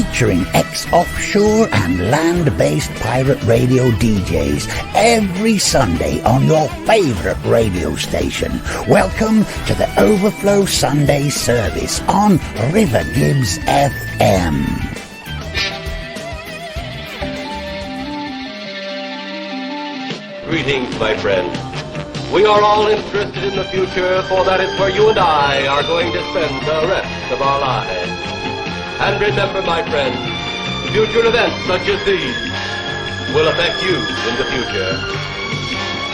featuring ex-offshore and land-based pirate radio DJs every Sunday on your favourite radio station. Welcome to the Overflow Sunday service on River Gibbs FM. Greetings, my friends. We are all interested in the future, for that is where you and I are going to spend the rest of our lives. And remember, my friends, future events such as these will affect you in the future.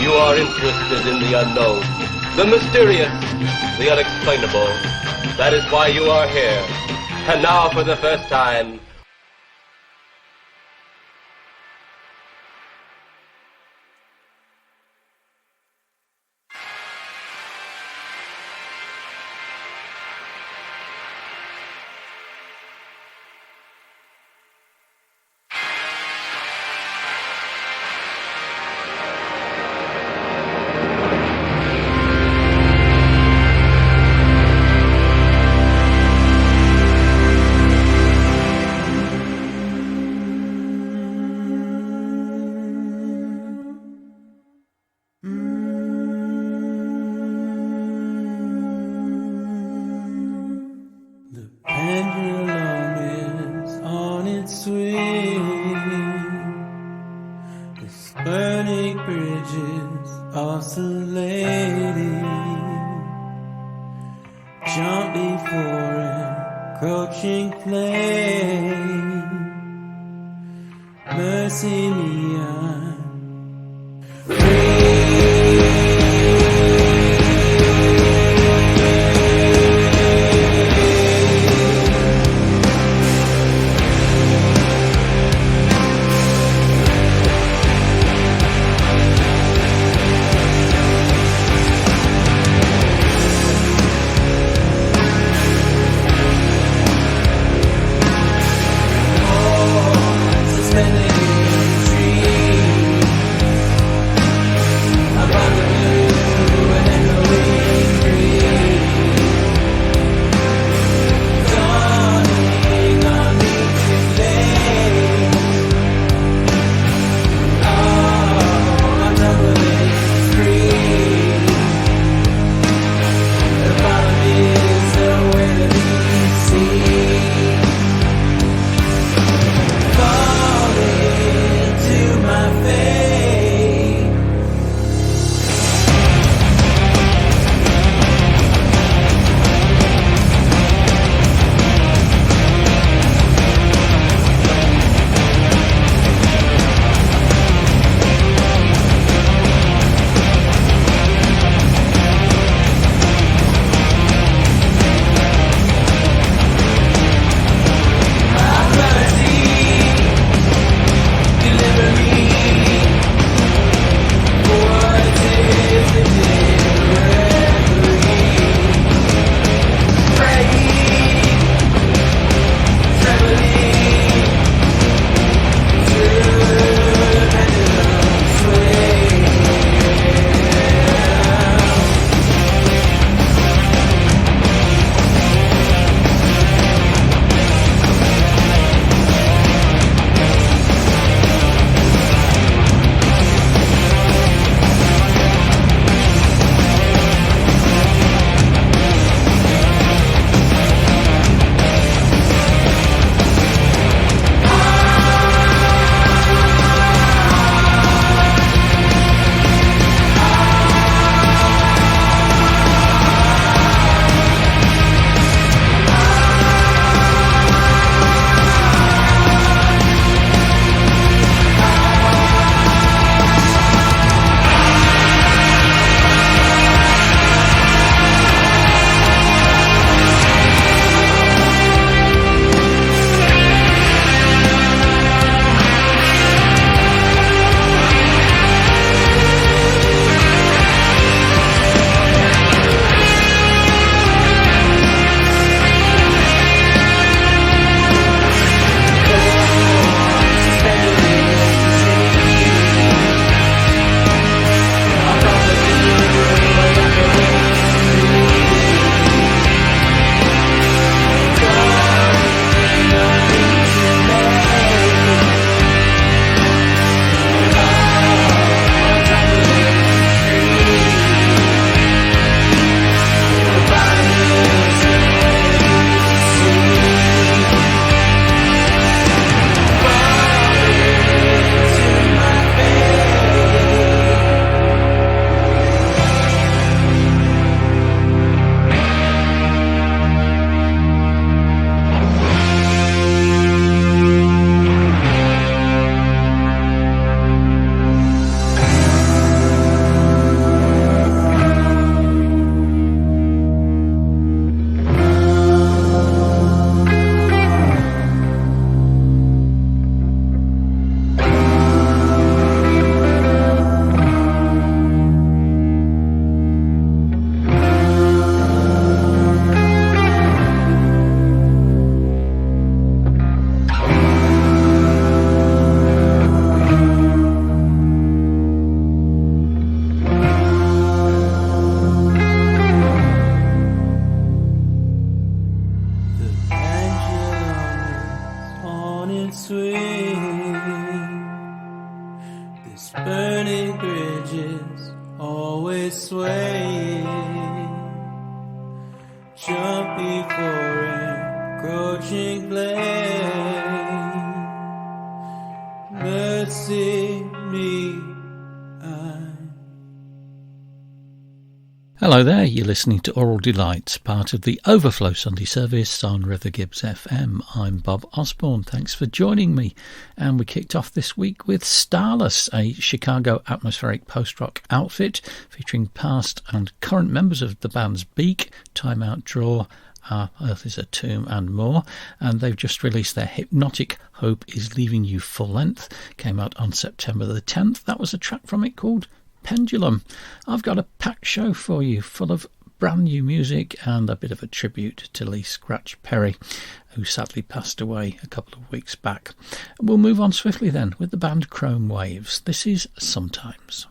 You are interested in the unknown, the mysterious, the unexplainable. That is why you are here. And now, for the first time, suspended in a tree. swing. This burning bridge is always swaying, jumping for encroaching flame. Mercy me. Hello there, you're listening to Aural Delights, part of the Overflow Sunday service on River Gibbs FM. I'm Bob Osborne, thanks for joining me. And we kicked off this week with Starless, a Chicago atmospheric post-rock outfit featuring past and current members of the bands Beak, Time Out Draw, Our Earth is a Tomb and more. And they've just released their Hypnotic Hope is Leaving You full length. Came out on September the 10th. That was a track from it called Pendulum. I've got a packed show for you full of brand new music and a bit of a tribute to Lee Scratch Perry, who sadly passed away a couple of weeks back. We'll move on swiftly then with the band Chrome Waves. This is Sometimes.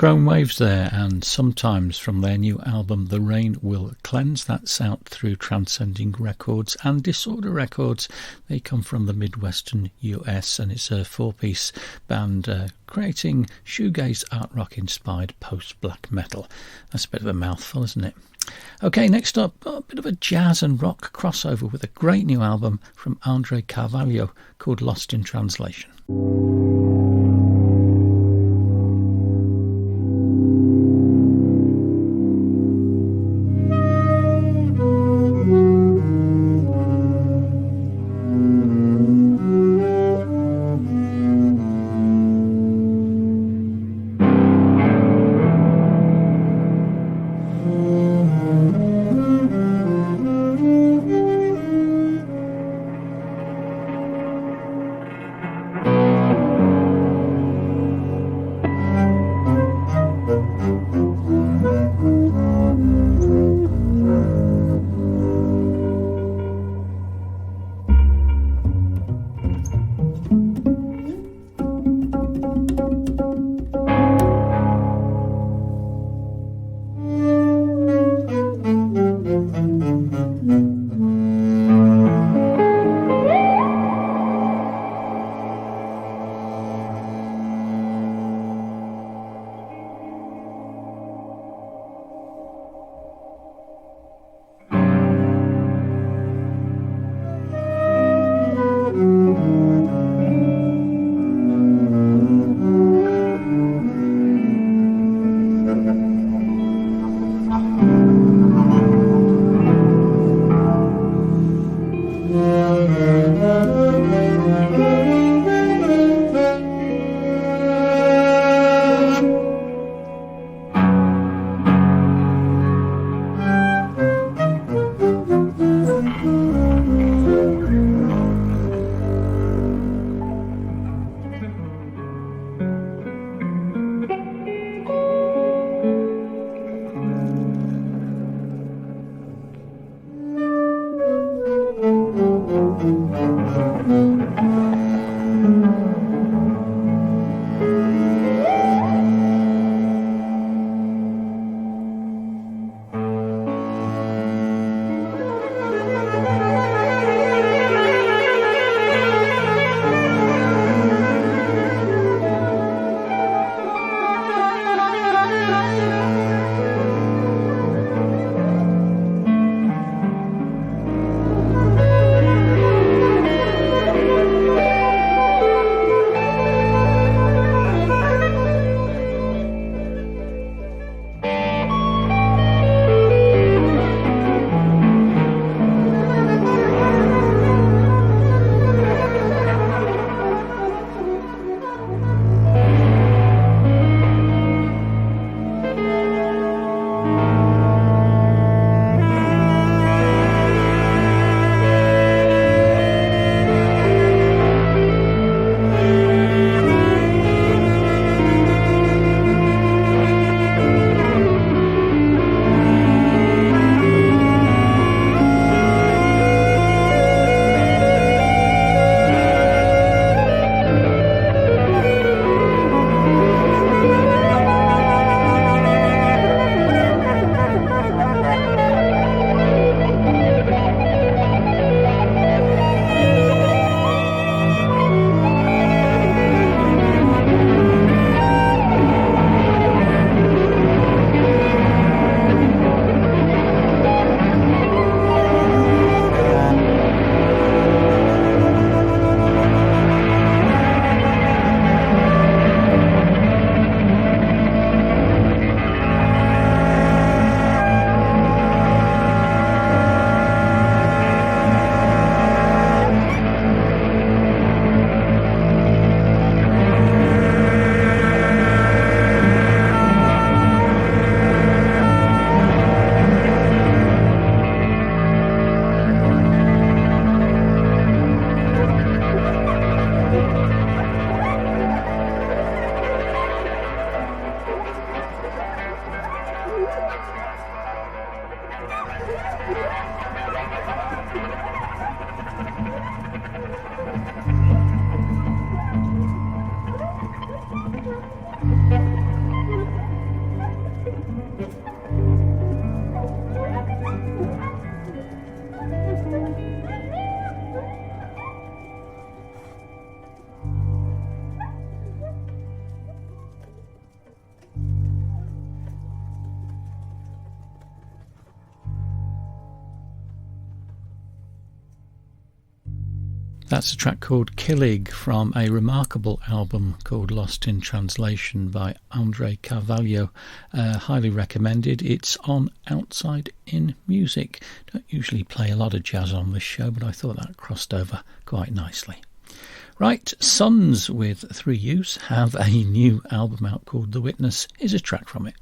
Chrome Waves there, and Sometimes from their new album The Rain Will Cleanse. That's out through Transcending Records and Disorder Records. They come from the Midwestern US, and it's a four-piece band creating shoegaze art rock inspired post-black metal. That's a bit of a mouthful, isn't it? Okay, next up, a bit of a jazz and rock crossover with a great new album from André Carvalho called Lost in Translation. That's a track called Killig from a remarkable album called Lost in Translation by André Carvalho. Highly recommended. It's on Outside in Music. Don't usually play a lot of jazz on this show, but I thought that crossed over quite nicely. Right, Suuuns with 3 U's have a new album out called The Witness. Here's a track from it.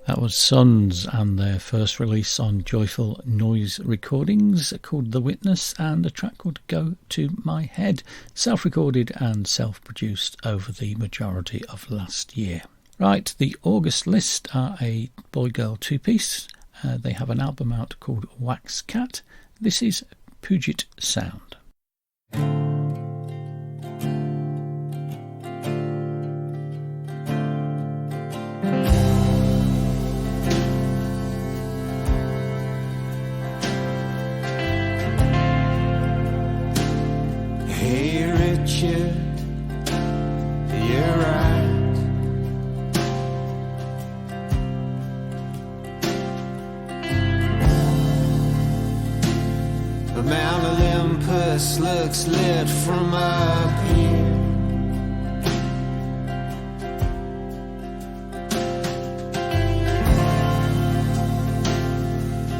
That was Suuuns and their first release on Joyful Noise Recordings called The Witness, and a track called Go To My Head, self-recorded and self-produced over the majority of last year. Right, the August List are a boy-girl two-piece. They have an album out called Wax Cat. This is Puget Sound. Hey Richard, you're right. The Mount Olympus looks lit from up here.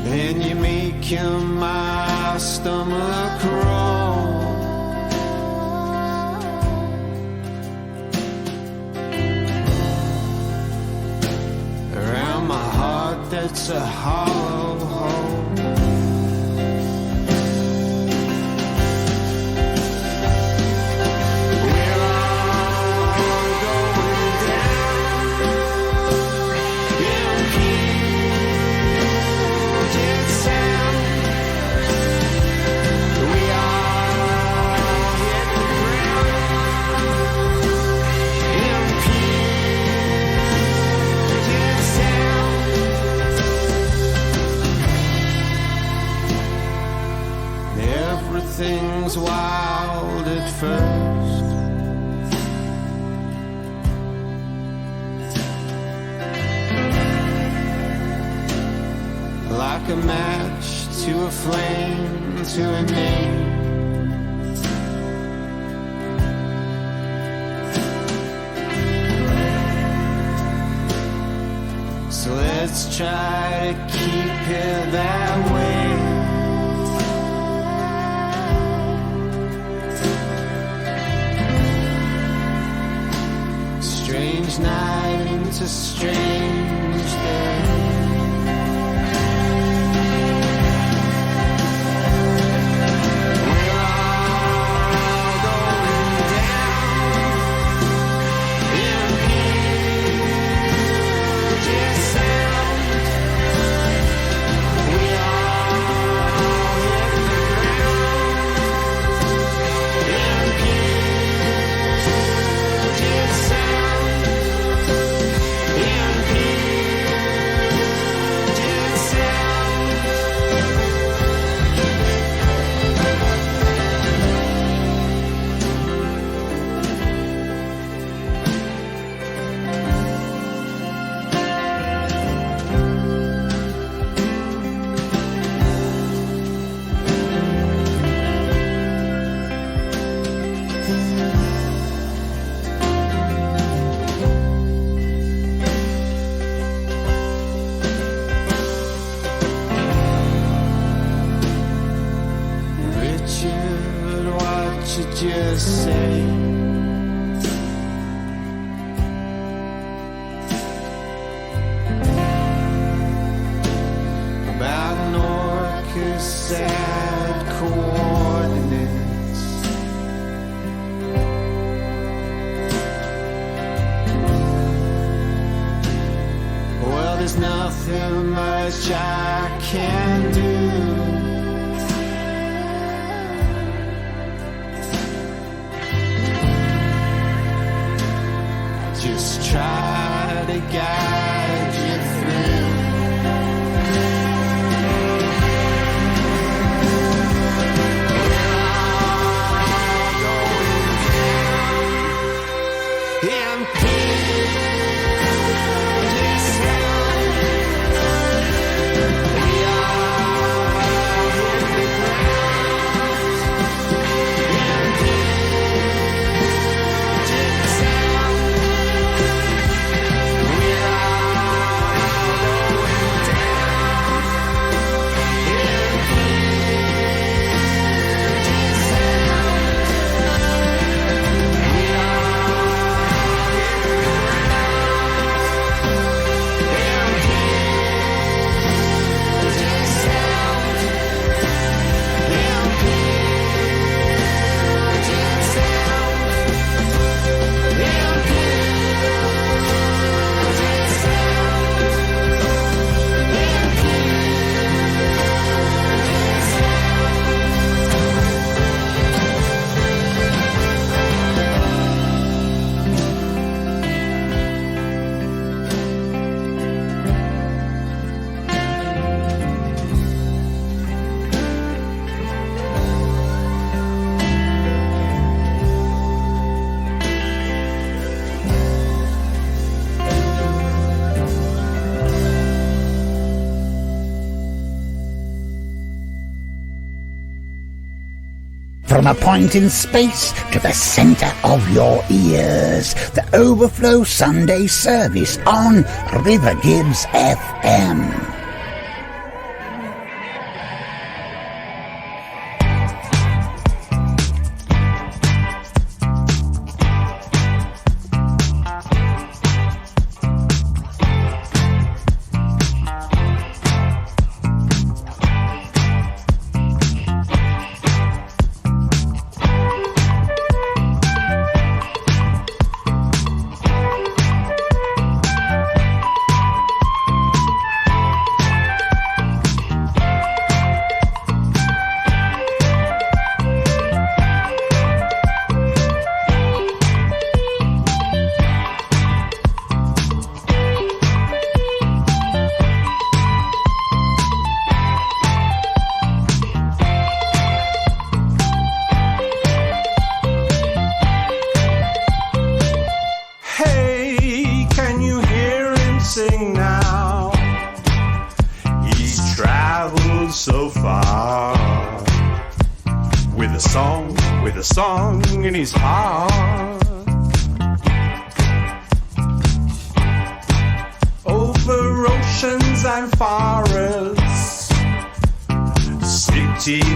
And you make my stomach roll. Around my heart that's a hollow hole. We're all going down in Puget Sound. We all hit the ground in Puget Sound. Everything's wild at first. Like a match to a flame, to a name. So let's try to keep it that way. Strange night into strange day. We're all going down in Puget Sound. We all hit the ground in Puget Sound. In Puget Sound. Richard, what you just say? About Norca's sad coordinates. Well, there's nothing much I can do. Just try to guide you through. We're all going down in Puget Sound. We all hit the ground in Puget Sound. We're all From a point in space to the centre of your ears, the Overflow Sunday service on River Gibbs FM. Cities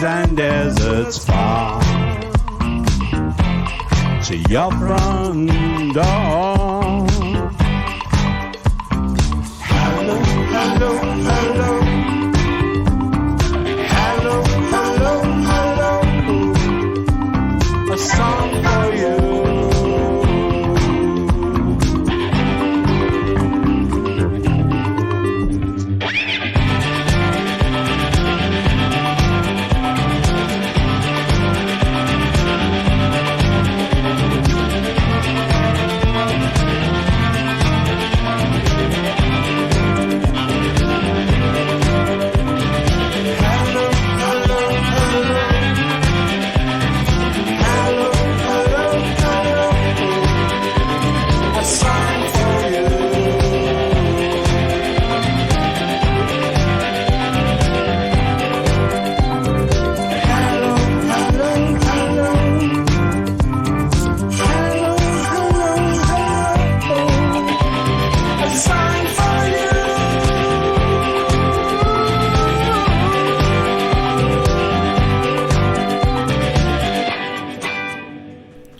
and deserts far to your front door. Hello, hello, hello. Hello, hello, hello. A song for you.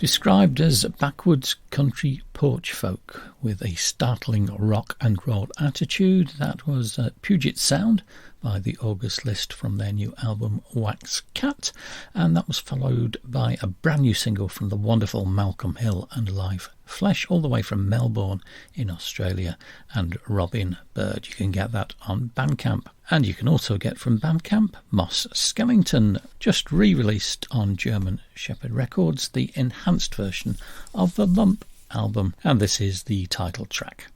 Described as backwoods country porch folk with a startling rock and roll attitude, that was Puget Sound by the August List from their new album Wax Cat, and that was followed by a brand new single from the wonderful Malcolm Hill and Live Flesh, all the way from Melbourne in Australia, and Robin Bird. You can get that on Bandcamp. And you can also get from Bandcamp Moss Skellington, just re-released on German Shepherd Records, the enhanced version of the Lump album, and this is the title track.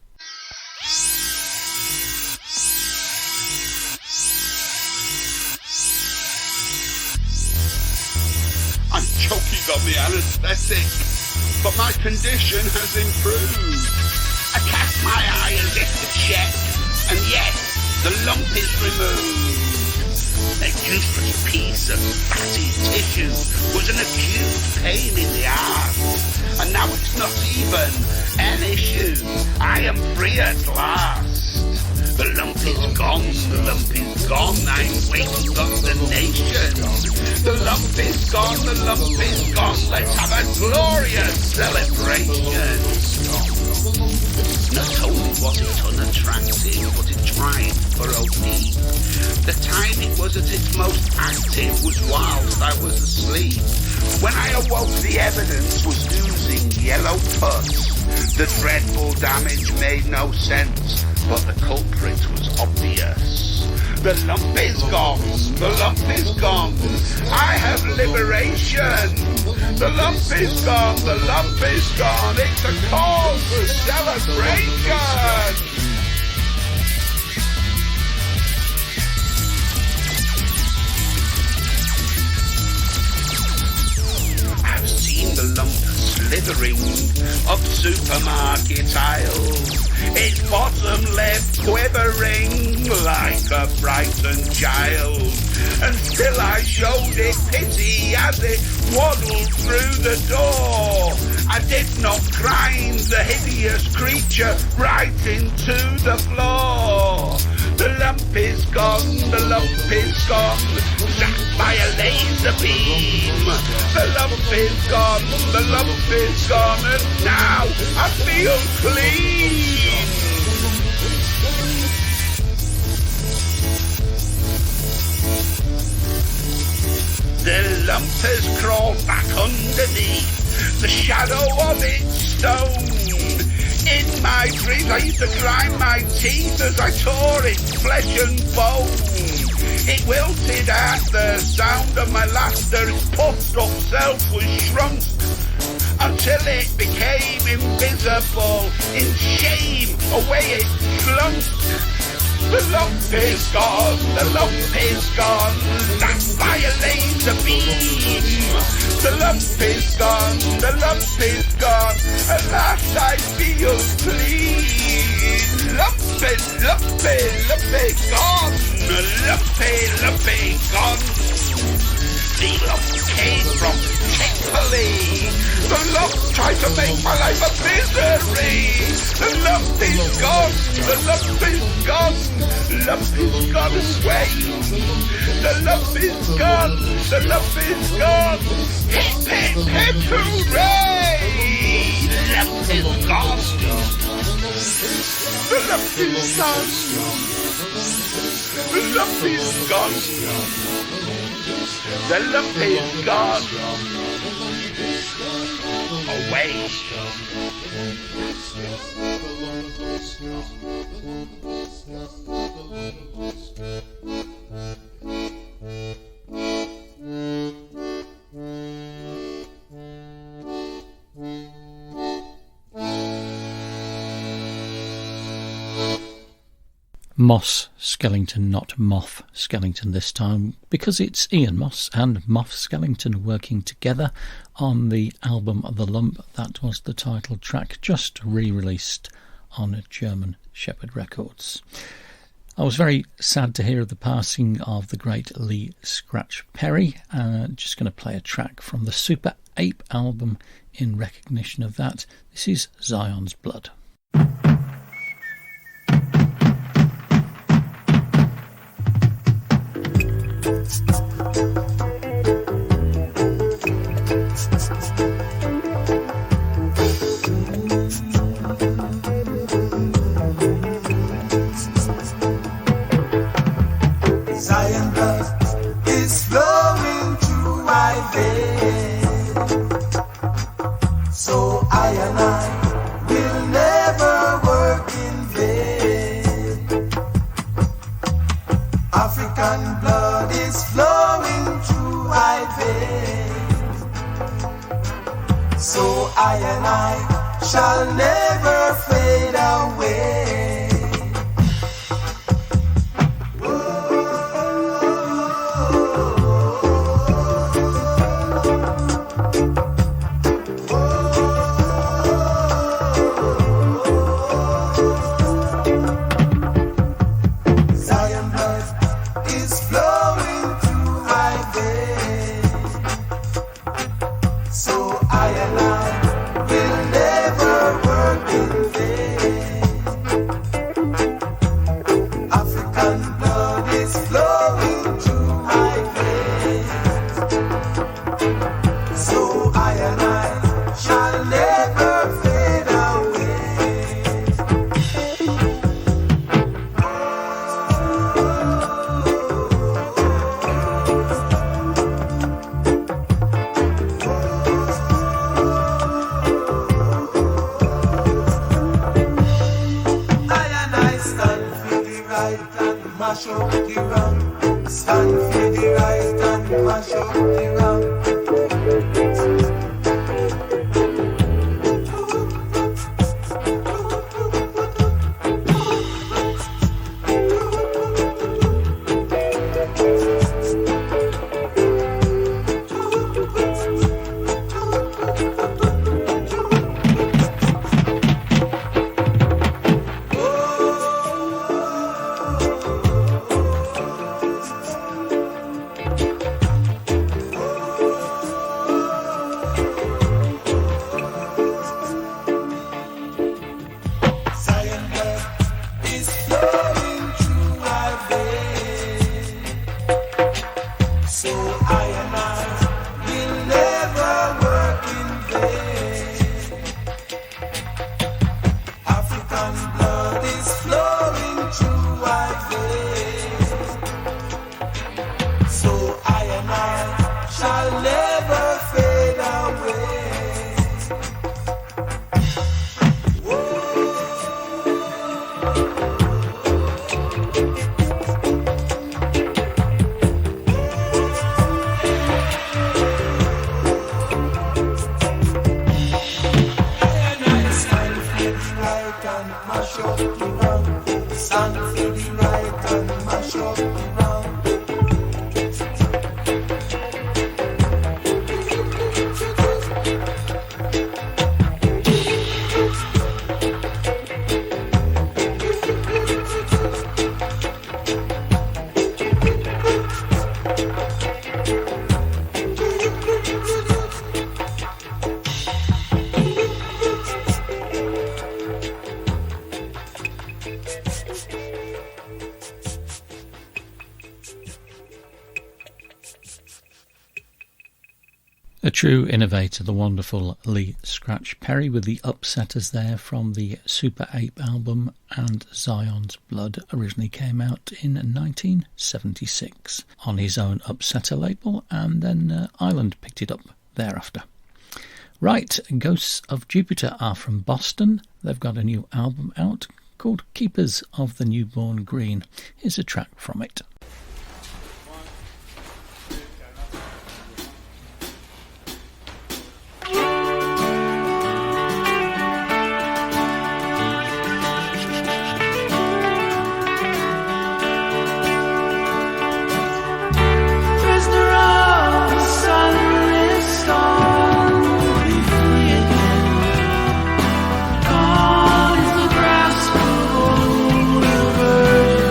I'm choking on the anaesthetic, but my condition has improved. I cast my eye as if to check, and yes, the lump is removed. A useless piece of fatty tissue was an acute pain in the arse, and now it's not even an issue. I am free at last. The lump is gone, the lump is gone, I'm waiting on the nation. The lump is gone, the lump is gone, let's have a glorious celebration. Not only was it unattractive, but it tried for OP. The time it was at its most active was whilst I was asleep. When I awoke, the evidence was oozing yellow pus. The dreadful damage made no sense, but the culprit was obvious. The lump is gone, the lump is gone, I have liberation. The lump is gone, the lump is gone, it's a cause for celebration. I've seen the lump slithering up supermarket aisles, its bottom left quivering like a frightened child, and still I showed it pity as it waddled through the door. I did not grind the hideous creature right into the floor. The lump is gone, the lump is gone, zapped by a laser beam. The lump is gone, the lump is gone, and now I feel clean. The lump has crawled back underneath the shadow of its stone. In my dreams I used to grind my teeth as I tore its flesh and bone. It wilted at the sound of my laughter, its puffed up self was shrunk until it became invisible. In shame, away it slunk. The lump is gone, the lump is gone, zapped by a laser beam. The lump is gone, the lump is gone, at last I feel clean. Lumpy, lumpy, lumpy gone, lumpy gone. The lump came from Italy. The lump tried to make my life a misery. The lump is gone, the lump is gone, lump is gone away. The lump is gone, the lump is gone. Hip, hip, hip, hooray! The lump is gone. The lump is gone. The lump is gone. The lump is gone. Away. Moss Skellington, not Moth Skellington this time, because it's Ian Moss and Moth Skellington working together on the album The Lump. That was the title track, just re-released on German Shepherd Records. I was very sad to hear of the passing of the great Lee Scratch Perry. Just going to play a track from the Super Ape album in recognition of that. This is Zion's Blood. Zion blood is flowing through my veins, so I and I will never work in vain. African blood is flowing through my veins, so I and I shall never fade away. never fade away. I stand for the right and mash up the wrong. Stand for the right and mash up the wrong. A true innovator, the wonderful Lee Scratch Perry, with the Upsetters there from the Super Ape album, and Zion's Blood originally came out in 1976 on his own Upsetter label, and then Island picked it up thereafter. Right, Ghosts of Jupiter are from Boston. They've got a new album out called Keepers of the Newborn Green. Here's a track from it. Gone is the grass of old rivers.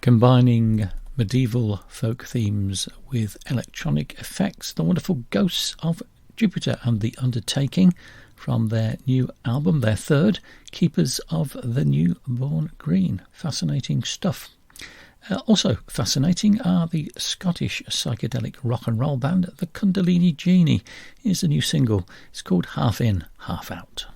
Combining medieval folk themes with electronic effects, the wonderful Ghosts of Jupiter and the Undertaking from their new album, their third, Keepers of the Newborn Green. Fascinating stuff. Also fascinating are the Scottish psychedelic rock and roll band, the Kundalini Genie. Here's a new single. It's called Half In, Half Out.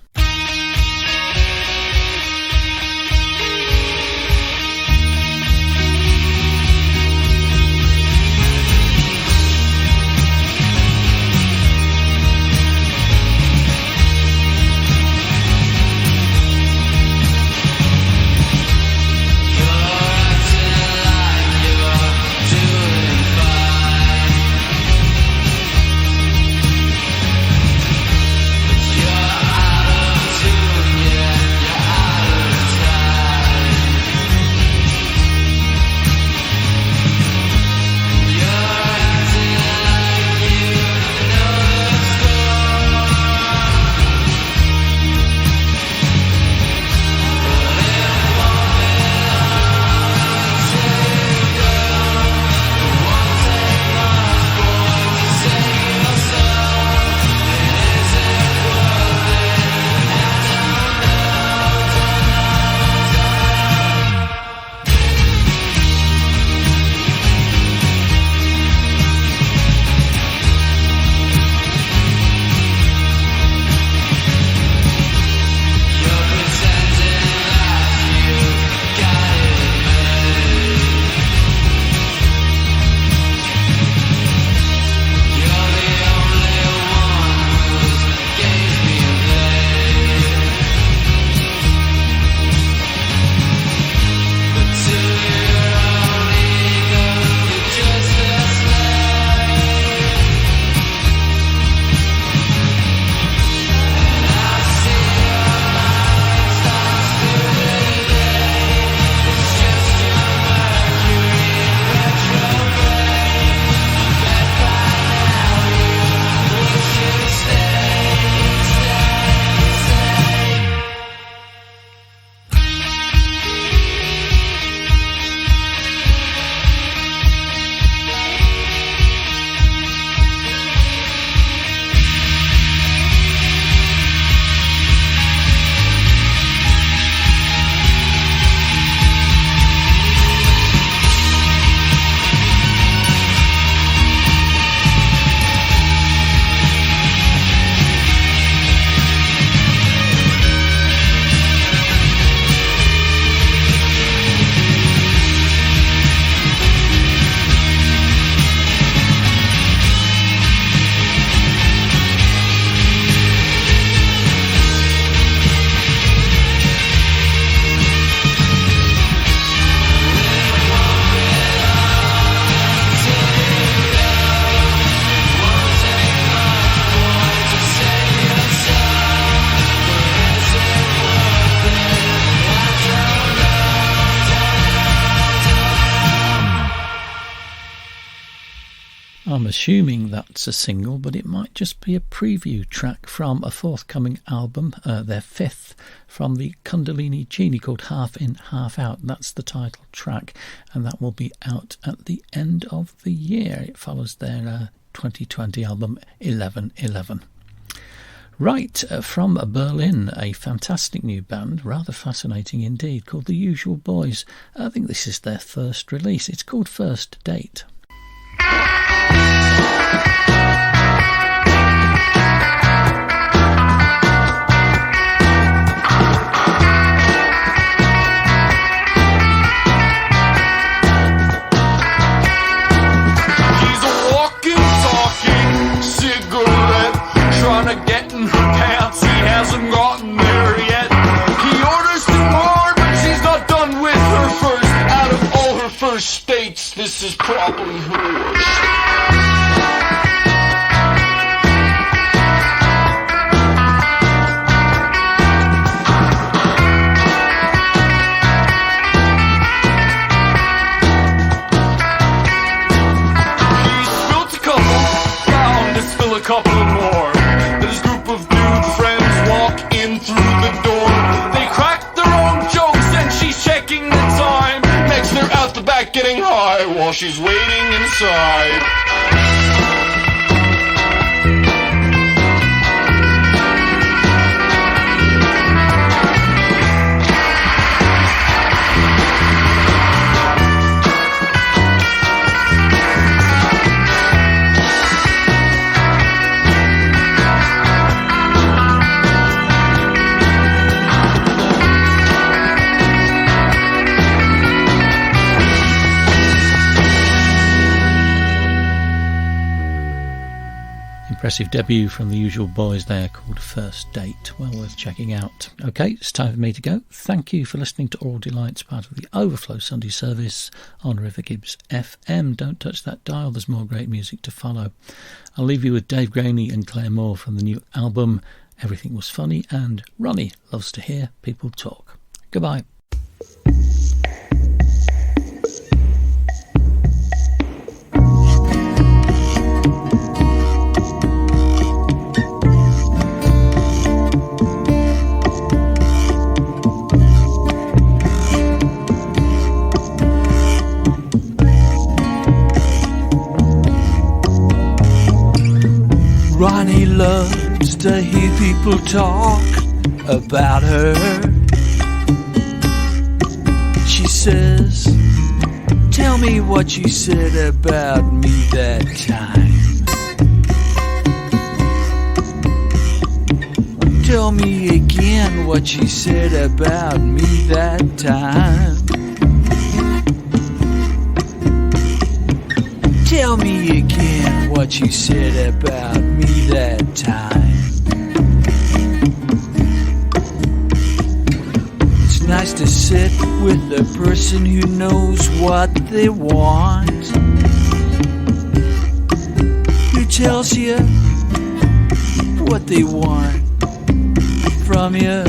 I'm assuming that's a single, but it might just be a preview track from a forthcoming album, their fifth, from the Kundalini Genie, called Half In, Half Out. That's the title track, and that will be out at the end of the year. It follows their 2020 album 1111. Right, from Berlin, a fantastic new band, rather fascinating indeed, called The Usual Boys. I think this is their first release. It's called First Date. Trying to get in her pants, he hasn't gotten there yet. He orders too hard, but she's not done with her first. Out of all her first dates, this is probably her worst. A couple more. This group of dude friends walk in through the door. They crack their own jokes and she's checking the time. Next they're out the back getting high while she's waiting inside. Impressive debut from the usual boys there called First Date. Well worth checking out. Okay, it's time for me to go. Thank you for listening to Aural Delights, part of the Overflow Sunday service on River Gibbs FM. Don't touch that dial, there's more great music to follow. I'll leave you with Dave Graney and Clare Moore from the new album Everything Was Funny, and Ronnie loves to hear people talk. Goodbye. Ronnie loves to hear people talk about her. She says, tell me what you said about me that time. Tell me again what you said about me that time. Tell me again what you said about me that time. It's nice to sit with a person who knows what they want, who tells you what they want from you.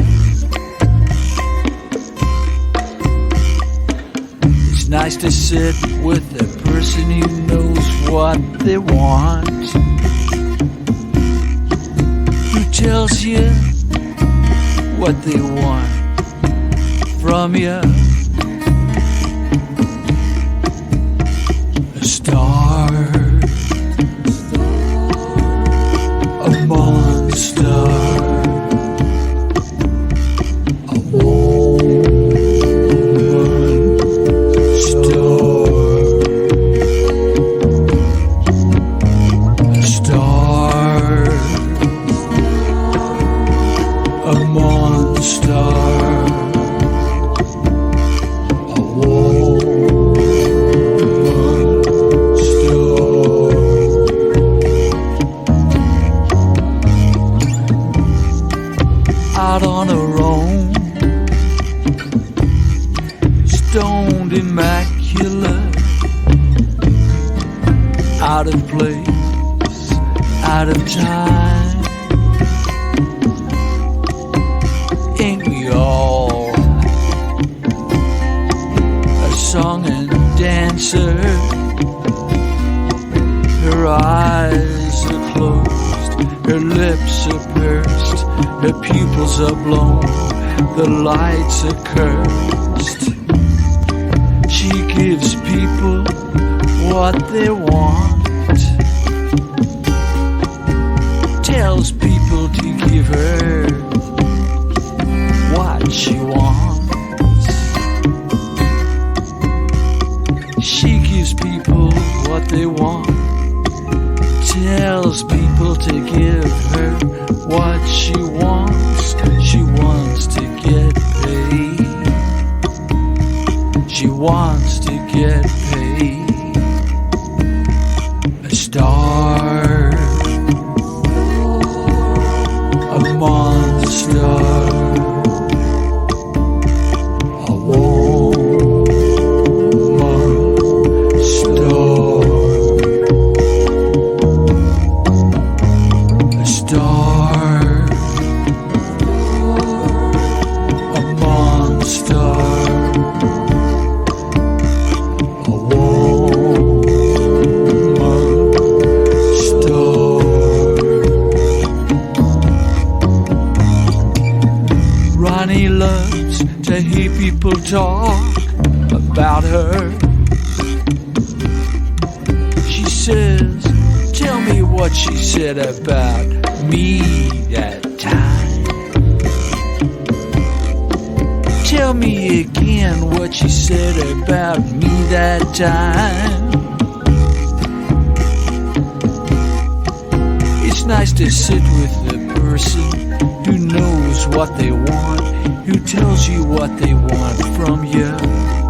It's nice to sit with a person who knows what they want, who tells you what they want from you. A star, a monster, a woman star. Out of place, out of time. Ain't we all a song and dancer? Her eyes are closed, her lips are pursed, her pupils are blown, the lights are cursed. She gives people what they want, tells people to give her what she wants. She gives people what they want, tells people to give her what she wants. She wants to get paid. She wants to get paid. A star, a monster, a woman star, a star, a monster, a woman star. Ronnie loves to hear people talk about her. says, tell me what she said about me that time. Tell me again what she said about me that time. It's nice to sit with the person who knows what they want, who tells you what they want from you.